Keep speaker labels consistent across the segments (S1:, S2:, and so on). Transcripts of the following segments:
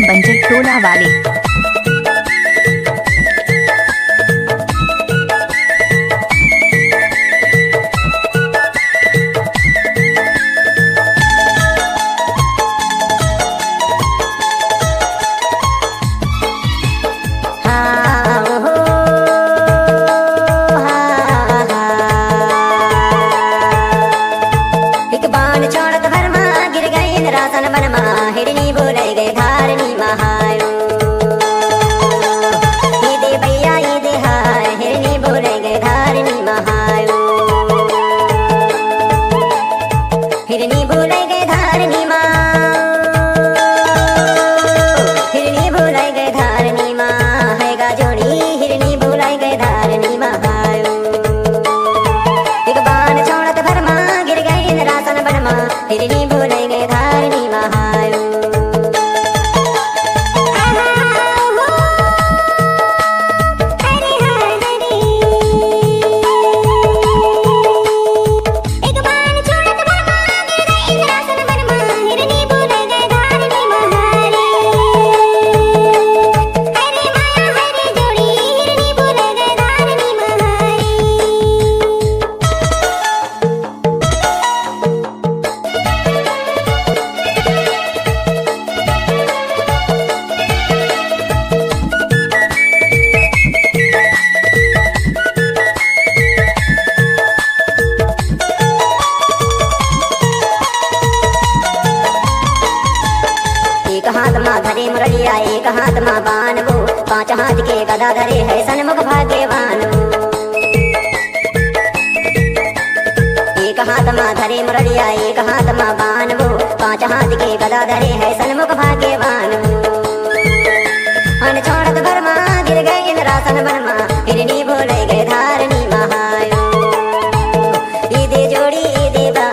S1: बंजर टोला वाले।
S2: हिरनी बोले गए धारनी महायो ये दे भैया ये दे हाय हिरनी बोले गए धारनी महायो हिरनी बोले गए धारनी माँ हिरनी बोले गए धारनी माँ है गा जोड़ी हिरनी बोले गए धारनी महायो एक बाण छोड़त भरमा गिर गई रासन बनमा हिरनी बोले गए धारनी महायो एक हाथ माँ धरे मुरलिया एक हाथ माँ बान वो पांच हाथ के गदा धरे है सन्मुख भाग्यवान वो एक हाथ माँ धरे मुरलिया एक हाथ माँ बान वो पांच हाथ के गदा धरे है सन्मुख भाग्यवान वो अन छोड़त भरमा गिर गए इंद्रासन बनमा हिरनी बोले गए धारनी महायो ये दे जोड़ी ये दे बा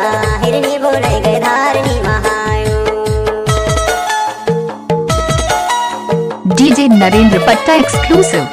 S2: हिरनी बोले गए धारनी महायो।
S1: डीजे नरेंद्र पट्टा एक्सक्लूसिव।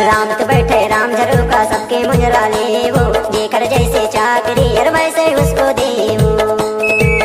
S2: राम तो बैठे राम झरोका सबके मुजरा ले वो जेकर जैसे चाकरी और वैसे उसको दे वो